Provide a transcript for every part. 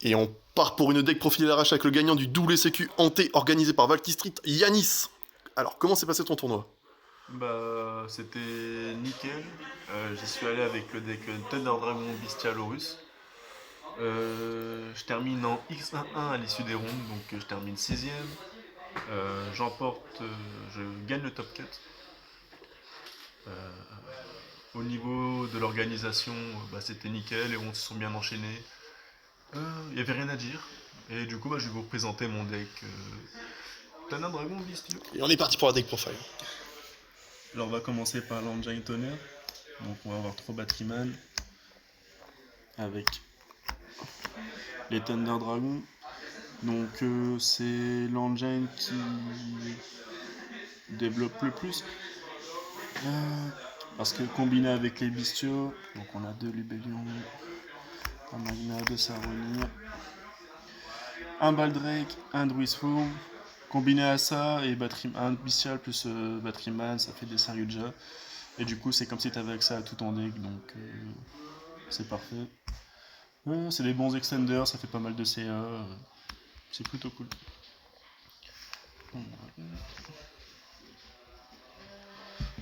Et on part pour une deck profil à l'arrache avec le gagnant du double sécu hanté organisé par Valky Street, Yanis. Alors, comment s'est passé ton tournoi? Bah, c'était nickel. J'y suis allé avec le deck Thunder Dragon Bestialorus. Je termine en X1-1 à l'issue des rondes, donc je termine 6ème. Je gagne le top 4. Euh, Au niveau de l'organisation, bah, c'était nickel, les rondes se sont bien enchaînées. Il n'y avait rien à dire. Et du coup, bah, je vais vous présenter mon deck Thunder Dragon Bestial. Et on est parti pour la deck profile. Alors, on va commencer par l'Engine Tonnerre. Donc, on va avoir 3 Batteryman avec les Thunder Dragons. Donc c'est l'engine qui développe le plus. Parce que combiné avec les bestiaux, donc on a 2 Libellions, un Magna, 2 Saronir, un Baldrake, un Druisfourm. Combiné à ça et un bestial plus Batteryman, ça fait des Saryuja. Et du coup c'est comme si tu avais accès à tout ton deck, donc c'est parfait. C'est des bons extenders, ça fait pas mal de CA, c'est plutôt cool.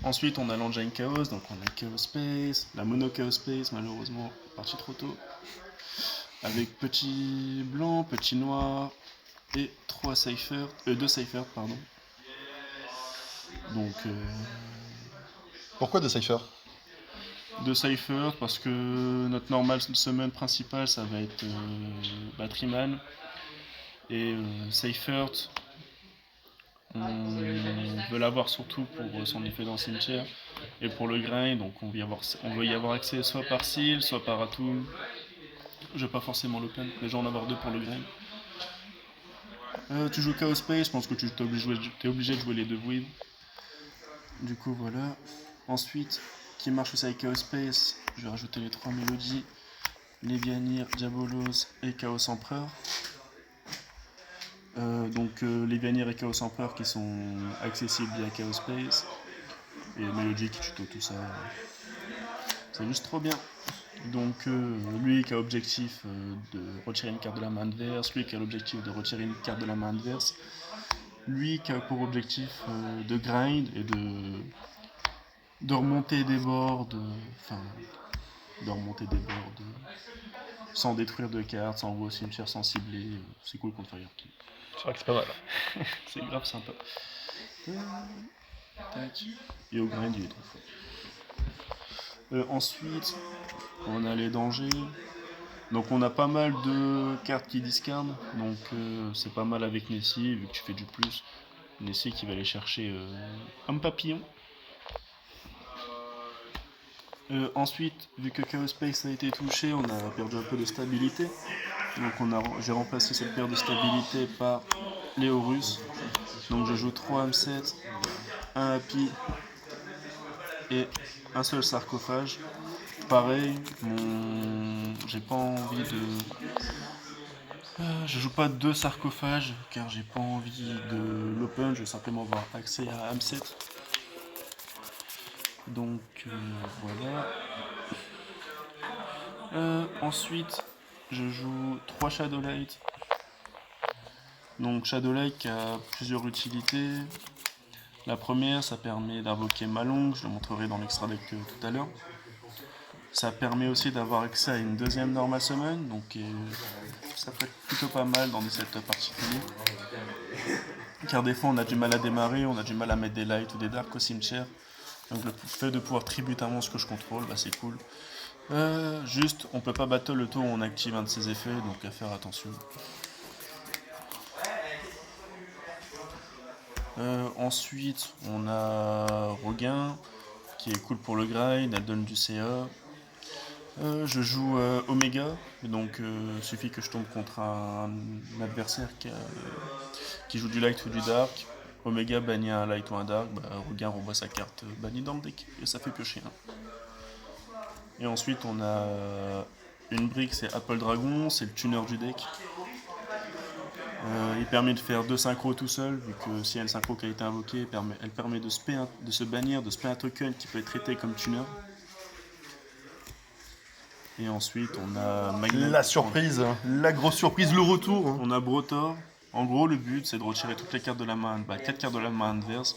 Ensuite, on a l'engine Chaos, donc on a Chaos Space, la Mono Chaos Space, malheureusement, partie trop tôt. Avec petit blanc, petit noir et 2 Cypher, pardon. Donc, pourquoi de Cypher? 2 Cypher parce que notre normal summon principal, ça va être Batteryman. Et Cypher, on veut l'avoir surtout pour son effet dans le cimetière et pour le grind, donc on veut y avoir accès soit par Seal, soit par Atum. Je vais pas forcément l'open, mais je vais en avoir 2 pour le grind. Tu joues Chaos Space, je pense que tu es obligé de jouer les 2 Weave. Du coup voilà. Ensuite, qui marche aussi avec Chaos Space, je vais rajouter les 3 mélodies, Lévianir, Diabolos et Chaos Empereur. Lévianir et Chaos Empereur qui sont accessibles via Chaos Space. Et Melody qui tuto tout ça. C'est juste trop bien. Donc lui qui a objectif de retirer une carte de la main adverse, lui qui a l'objectif de retirer une carte de la main adverse, lui qui a pour objectif de grind et de remonter des boards, de remonter des boards sans détruire de cartes, sans envoyer au cimetière, sans cibler. C'est cool contre Fire King. C'est vrai que c'est pas mal. C'est grave sympa. Tac. Et au grind, il est trop fort. Ensuite, on a les dangers. Donc on a pas mal de cartes qui discardent, donc c'est pas mal avec Nessie, vu que tu fais du plus. Nessie qui va aller chercher un papillon. Ensuite, vu que Chaos Space a été touché, on a perdu un peu de stabilité. Donc j'ai remplacé cette paire de stabilité par les Horus. Donc je joue 3 M7, un Happy et un seul sarcophage. Pareil, j'ai pas envie de. Je joue pas 2 sarcophages car j'ai pas envie de l'open, je veux simplement avoir accès à M7. Donc voilà. Ensuite, je joue 3 Shadowlight. Donc Shadowlight qui a plusieurs utilités. La première, ça permet d'invoquer Malong, je le montrerai dans l'extra deck tout à l'heure. Ça permet aussi d'avoir accès à une deuxième normal summon, donc ça peut être plutôt pas mal dans des setups particuliers. Car des fois on a du mal à démarrer, on a du mal à mettre des lights ou des darks au cimetière. Donc le fait de pouvoir tribute un monstre que je contrôle, bah c'est cool. Juste, on peut pas battle le tour où on active un de ses effets, donc à faire attention. Ensuite, on a Roguin, qui est cool pour le grind, elle donne du CA. Je joue Omega, donc suffit que je tombe contre un adversaire qui joue du light ou du dark. Omega bannit un light ou un dark, bah, Roguin renvoie sa carte bannie dans le deck, et ça fait piocher un. Et ensuite on a une brique, c'est Apple Dragon, c'est le tuner du deck. Il permet de faire 2 synchros tout seul, vu que s'il y a une synchro qui a été invoquée, elle permet de se bannir, de spam un token qui peut être traité comme tuner. Et ensuite, on a Magna... La surprise, la grosse surprise, le retour. On a Brotor. En gros, le but, c'est de retirer toutes les cartes de la main, 4 cartes de la main adverse.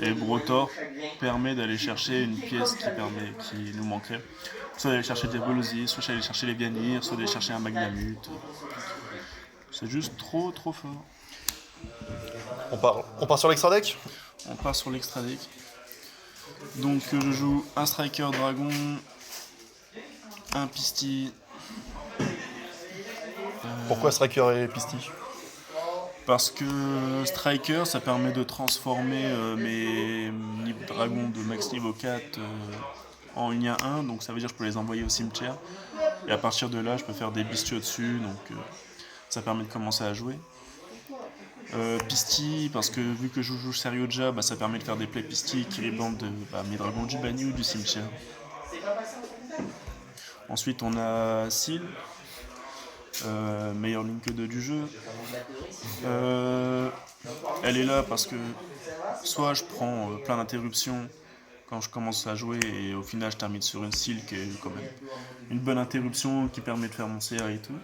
Et Brotor permet d'aller chercher une pièce qui nous manquerait. Soit d'aller chercher des Volosy, soit d'aller chercher les Vianir, soit d'aller chercher un Magnamut. C'est juste trop fort. On part sur l'extra deck. On part sur l'extra deck. Donc je joue un Striker Dragon, un Pisty. Pourquoi Striker et Pisty? Parce que Striker, ça permet de transformer mes dragons de max niveau 4 en lien 1, donc ça veut dire que je peux les envoyer au cimetière. Et à partir de là, je peux faire des bestiaux dessus, donc ça permet de commencer à jouer. Pisty, parce que vu que je joue Serioja, ça permet de faire des plays Pisty qui rebandent mes dragons du banni ou du cimetière. Ensuite, on a Seal. Meilleur link 2 du jeu. Elle est là parce que soit je prends plein d'interruptions quand je commence à jouer et au final je termine sur une Seal qui est quand même une bonne interruption qui permet de faire mon CR et tout.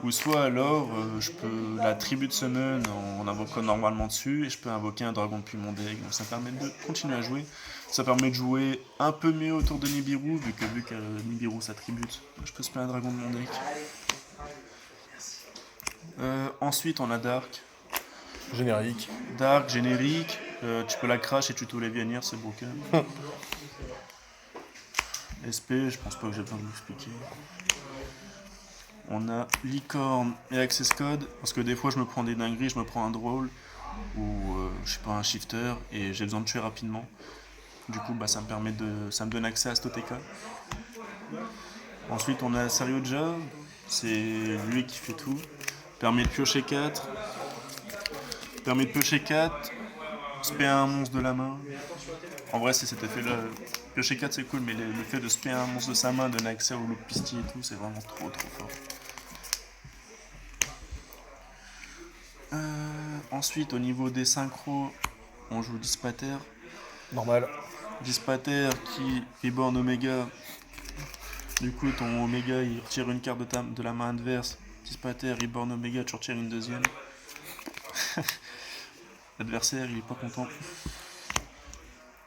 Ou soit alors je peux la tribute summon en invoquant normalement dessus et je peux invoquer un dragon depuis mon deck. Donc ça permet de continuer à jouer. Ça permet de jouer un peu mieux autour de Nibiru vu que Nibiru ça tribute. Je peux spammer un dragon de mon deck. Ensuite on a Dark. Générique. Dark, générique, tu peux la crash et tu tous les Vianir, c'est broken. SP, je pense pas que j'ai besoin de l'expliquer. On a Licorne et Access Code, parce que des fois je me prends des dingueries, je me prends un Drawl ou je sais pas un Shifter et j'ai besoin de tuer rapidement. Du coup ça me donne accès à cet OTK. Ensuite on a Serioja, c'est lui qui fait tout. Permet de piocher 4. Spé un monstre de la main. En vrai, c'est cet effet-là. Piocher 4 c'est cool, mais le fait de spé un monstre de sa main, donner accès au loop Pisty et tout, c'est vraiment trop fort. Ensuite, au niveau des synchros, on joue Dispater. Normal. Dispater qui reborn Omega. Du coup, ton Omega il retire une carte de la main adverse. Dispater, reborn Omega, tu retires une deuxième. L'adversaire il est pas content.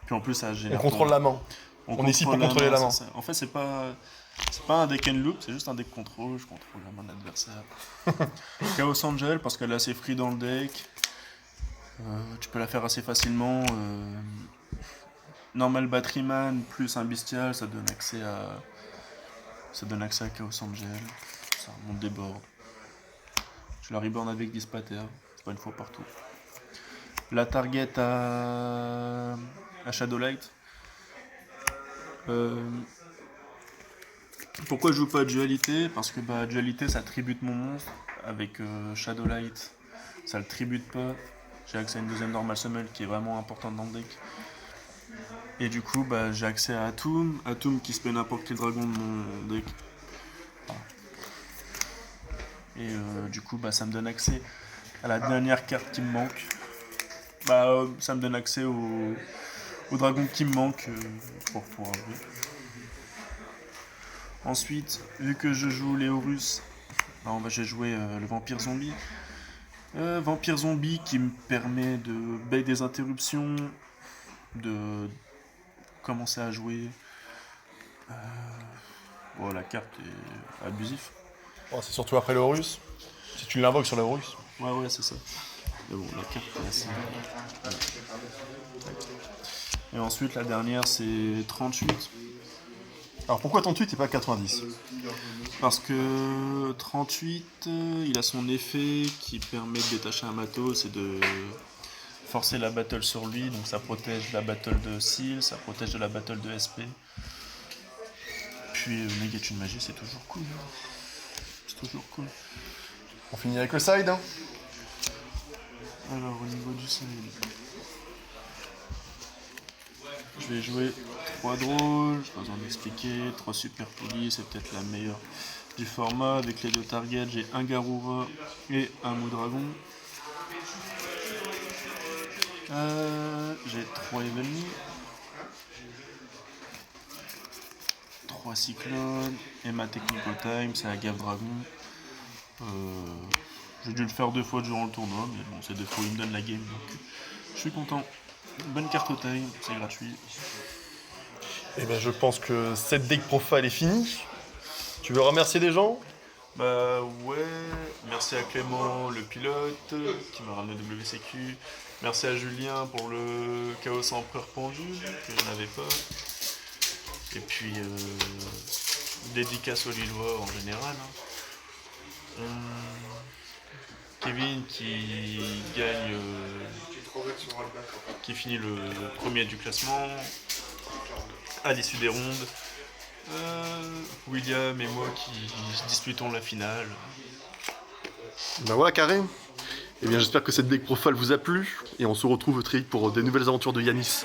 Puis en plus ça génère. On contrôle la main. On est ici pour contrôler la main. En fait c'est pas un deck and loop, c'est juste un deck contrôle, je contrôle la main de l'adversaire. Chaos Angel parce qu'elle est assez free dans le deck. Tu peux la faire assez facilement. Normal Batteryman plus un bestial, ça donne accès à Chaos Angel. Ça remonte des boards. Tu la reborn avec Dispater, c'est pas une fois partout. La target à Shadowlight. Pourquoi je joue pas Dualité? Parce que Dualité ça tribute mon monstre. Avec Shadowlight, ça le tribute pas. J'ai accès à une deuxième normal summon qui est vraiment importante dans le deck. Et du coup j'ai accès à Atum. Atum qui se met n'importe quel dragon de mon deck. Et du coup ça me donne accès à la dernière carte qui me manque. Ça me donne accès au dragon qui me manque pour pouvoir jouer. Ensuite, vu que je joue les Horus, j'ai joué le Vampire Zombie. Vampire Zombie qui me permet de bait des interruptions, de commencer à jouer. La carte est abusive. C'est surtout après le Horus. Si tu l'invoques sur le Horus. Ouais, c'est ça. Mais bon, la carte est assez... Et ensuite, la dernière, c'est 38. Alors pourquoi 38 et pas 90? Parce que 38, il a son effet qui permet de détacher un matos et de forcer la battle sur lui. Donc ça protège la battle de Seal, ça protège de la battle de SP. Puis negate une magie, c'est toujours cool. C'est toujours cool. On finit avec le side. Alors au niveau du side, je vais jouer 3 drôles, j'ai pas besoin d'expliquer, 3 super polis, c'est peut-être la meilleure du format. Avec les 2 targets, j'ai un Garura et un Moudragon. J'ai 3 Evelyn, 3 cyclones, et ma technique au time, c'est la gaffe dragon. J'ai dû le faire 2 fois durant le tournoi, mais bon, c'est 2 fois il me donne la game, donc je suis content. Bonne carte au time, c'est gratuit. Et ben je pense que cette deck profile est finie. Tu veux remercier des gens? Bah ouais, merci à Clément le pilote qui m'a ramené WCQ. Merci à Julien pour le Chaos Empereur pendu, que je n'avais pas. Et puis dédicace aux Lillois en général. Hein. Kevin qui gagne, qui finit le premier du classement à l'issue des rondes. William et moi qui disputons la finale. Ben voilà, carré. Eh bien, j'espère que cette deck profile vous a plu, et on se retrouve très vite pour des nouvelles aventures de Yanis.